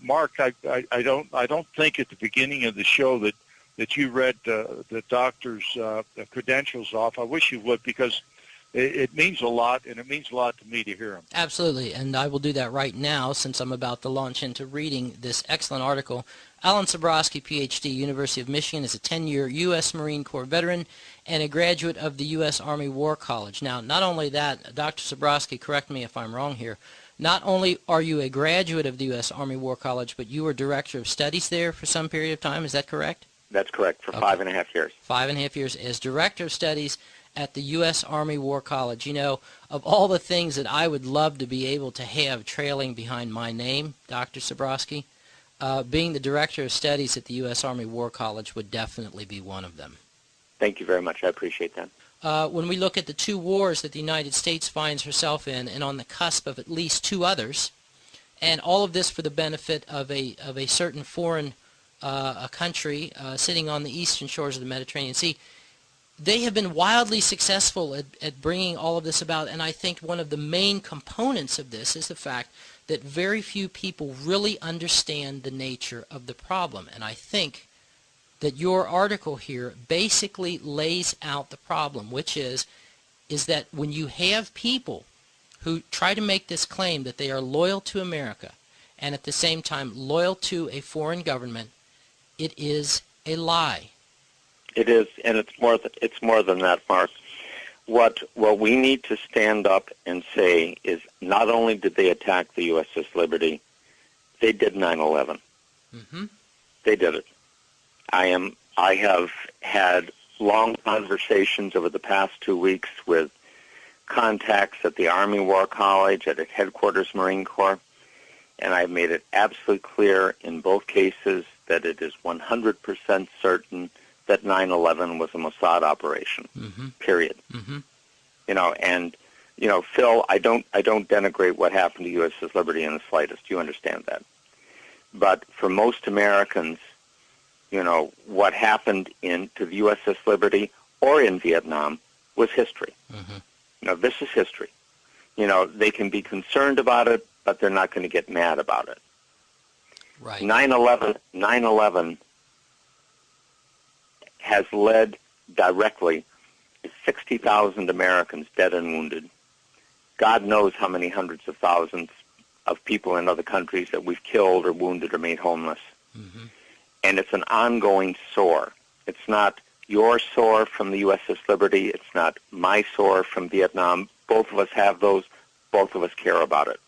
Mark, I don't think at the beginning of the show that you read the doctor's credentials off. I wish you would, because it means a lot, and it means a lot to me to hear them. Absolutely, and I will do that right now since I'm about to launch into reading this excellent article. Alan Sabrosky, Ph.D., University of Michigan, is a 10-year U.S. Marine Corps veteran and a graduate of the U.S. Army War College. Now, not only that, Dr. Sabrosky, correct me if I'm wrong here, not only are you a graduate of the U.S. Army War College, but you were director of studies there for some period of time. Is that correct? That's correct, for 5.5 years. 5.5 years as director of studies at the U.S. Army War College. You know, of all the things that I would love to be able to have trailing behind my name, Dr. Sabrosky, being the director of studies at the U.S. Army War College would definitely be one of them. Thank you very much. I appreciate that. When we look at the two wars that the United States finds herself in, and on the cusp of at least two others, and all of this for the benefit of a certain foreign a country sitting on the eastern shores of the Mediterranean Sea, they have been wildly successful at bringing all of this about, and I think one of the main components of this is the fact that very few people really understand the nature of the problem. And I think that your article here basically lays out the problem, which is that when you have people who try to make this claim that they are loyal to America and at the same time loyal to a foreign government, it is a lie. It is, and it's more than that, Mark. What we need to stand up and say is not only did they attack the USS Liberty, they did 9/11. Mm-hmm. They did it. I have had long conversations over the past 2 weeks with contacts at the Army War College, at headquarters Marine Corps, and I've made it absolutely clear in both cases that it is 100% certain that 9/11 was a Mossad operation. Mm-hmm. Period. Mm-hmm. Phil, I don't denigrate what happened to USS Liberty in the slightest. You understand that. But for most Americans, what happened to the USS Liberty or in Vietnam was history. Mm-hmm. This is history. They can be concerned about it, but they're not going to get mad about it. Right. 9/11 has led directly to 60,000 Americans dead and wounded. God knows how many hundreds of thousands of people in other countries that we've killed or wounded or made homeless. Mm-hmm. And it's an ongoing sore. It's not your sore from the USS Liberty. It's not my sore from Vietnam. Both of us have those. Both of us care about it.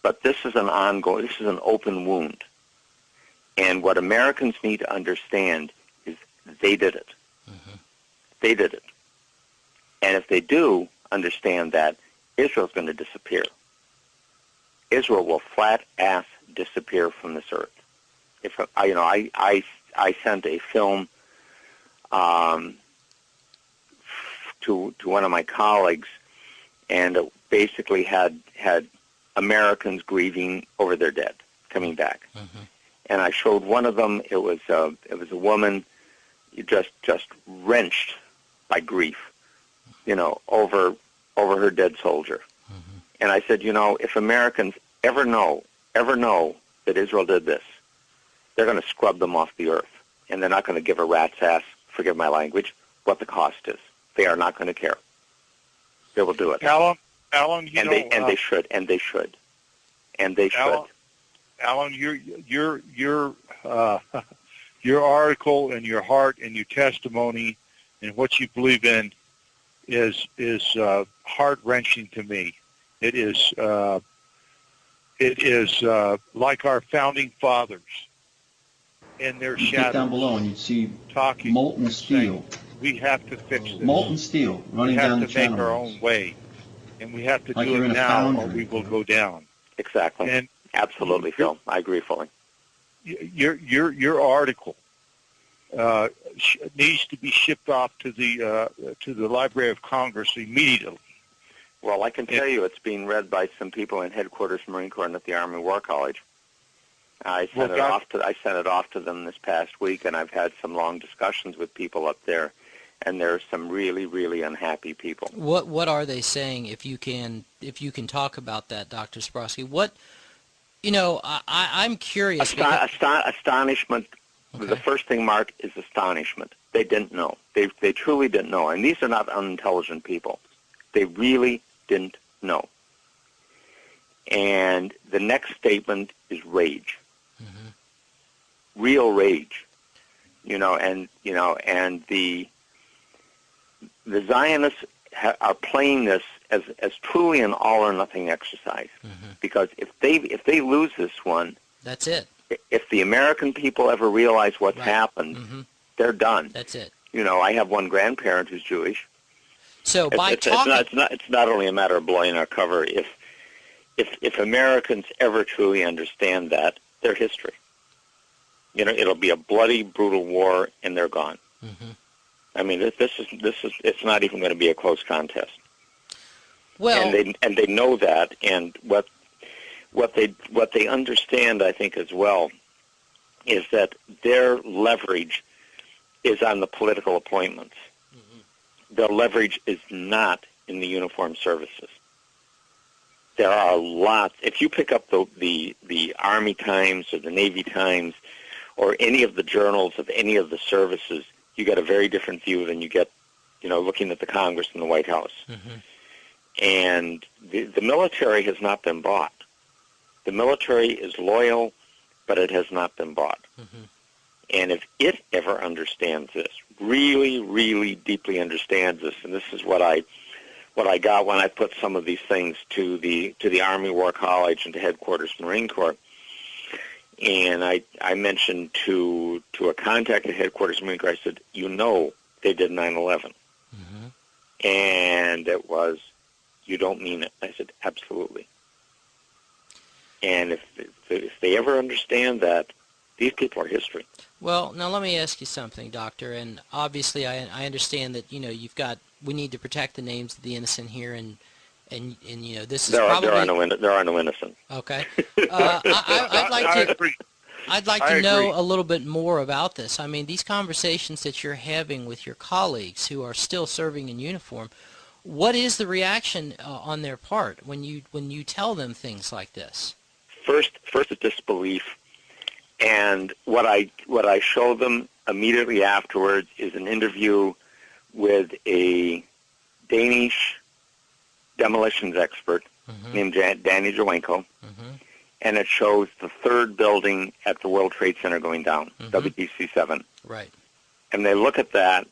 But this is an open wound. And what Americans need to understand is they did it. Mm-hmm. They did it. And if they do understand that, Israel's going to disappear. Israel will flat-ass disappear from this earth. If I sent a film to one of my colleagues, and it basically had Americans grieving over their dead coming back. Mm-hmm. And I showed one of them. It was a woman just wrenched by grief, over her dead soldier. Mm-hmm. And I said, if Americans ever know that Israel did this, they're going to scrub them off the earth, and they're not going to give a rat's ass, forgive my language, what the cost is. They are not going to care. They will do it. Alan, they should. Alan, your article and your heart and your testimony and what you believe in is heart-wrenching to me. It is like our founding fathers and their shadows. Get down below and you'd see talking, molten steel. We have to fix this. Molten steel running down the channel. We have to make our own way, and we have to like do it now, or we will go down. Exactly. And absolutely, Phil. I agree fully. Your article needs to be shipped off to the Library of Congress immediately. Well, I can tell you it's being read by some people in headquarters Marine Corps and at the Army War College. I sent it off to them this past week, and I've had some long discussions with people up there, and there are some really, really unhappy people. What are they saying? If you can talk about that, Dr. Sabrosky, what You know, I'm curious. Astonishment. Okay. The first thing, Mark, is astonishment. They didn't know. They truly didn't know. And these are not unintelligent people. They really didn't know. And the next statement is rage. Mm-hmm. Real rage. And the Zionists are playing this as truly an all or nothing exercise. Mm-hmm. Because if they lose this one, that's it. If the American people ever realize what's right. happened, mm-hmm. they're done. That's it. I have one grandparent who's Jewish. So it's not only a matter of blowing our cover. If Americans ever truly understand that, their history. It'll be a bloody, brutal war, and they're gone. Mm-hmm. I mean, it's not even going to be a close contest. Well, and they know that, and what they understand, I think, as well, is that their leverage is on the political appointments. Mm-hmm. Their leverage is not in the uniformed services. There are lots. If you pick up the Army Times or the Navy Times or any of the journals of any of the services, you get a very different view than you get, looking at the Congress and the White House. Mm-hmm. And the military has not been bought. The military is loyal, but it has not been bought. Mm-hmm. And if it ever understands this, really, really deeply understands this, and this is what I got when I put some of these things to the Army War College and to Headquarters Marine Corps, and I mentioned to a contact at Headquarters Marine Corps, I said, they did 9/11. Mm-hmm. And it was, you don't mean it. I said, absolutely. And if they ever understand that, these people are history. Well, now let me ask you something, Doctor. And obviously, I understand that we need to protect the names of the innocent here, and this is there probably there are no innocent. Okay, I'd like to know a little bit more about this. I mean, these conversations that you're having with your colleagues who are still serving in uniform, what is the reaction on their part when you tell them things like this? First, a disbelief, and what I show them immediately afterwards is an interview with a Danish demolitions expert mm-hmm. named Danny Jowenko, mm-hmm. and it shows the third building at the World Trade Center going down, mm-hmm. WTC-7. Right. And they look at that,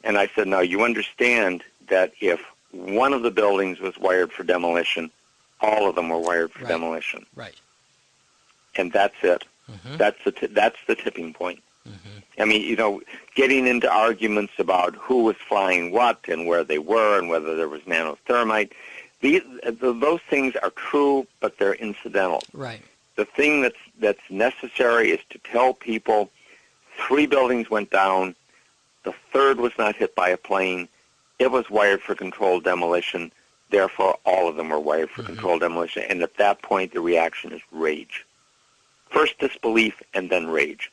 and I said, now you understand that if one of the buildings was wired for demolition, all of them were wired for demolition. Right. And that's it. Mm-hmm. That's the tipping point. Mm-hmm. I mean, getting into arguments about who was flying what and where they were and whether there was nanothermite, those things are true, but they're incidental. Right. The thing that's necessary is to tell people 3 buildings went down, the third was not hit by a plane, it was wired for controlled demolition, therefore all of them were wired for mm-hmm. controlled demolition, and at that point the reaction is rage. First disbelief and then rage.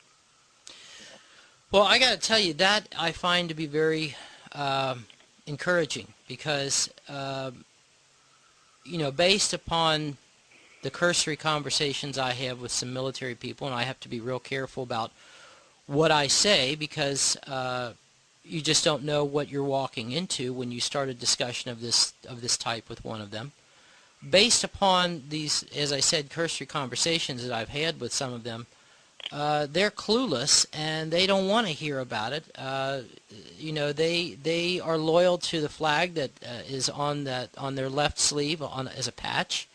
Well, I got to tell you, that I find to be very encouraging because, based upon the cursory conversations I have with some military people, and I have to be real careful about what I say because you just don't know what you're walking into when you start a discussion of this type with one of them. Based upon these, as I said, cursory conversations that I've had with some of them, they're clueless and they don't want to hear about it. They are loyal to the flag that is on their left sleeve as a patch,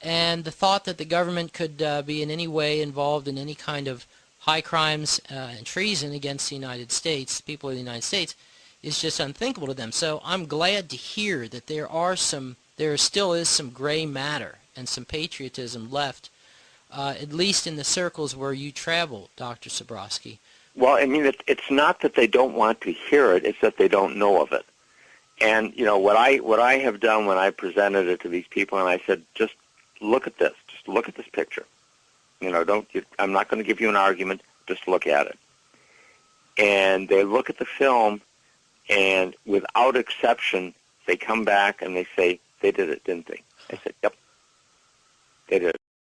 and the thought that the government could be in any way involved in any kind of high crimes and treason against the United States, the people of the United States, is just unthinkable to them. So I'm glad to hear that there still is some gray matter and some patriotism left, at least in the circles where you travel, Dr. Sabrowski. Well, I mean, it's not that they don't want to hear it; it's that they don't know of it. And what I have done when I presented it to these people, and I said, just look at this. Just look at this picture. I'm not going to give you an argument. Just look at it. And they look at the film, and without exception, they come back and they say, they did it, didn't they? I said, yep, they did it.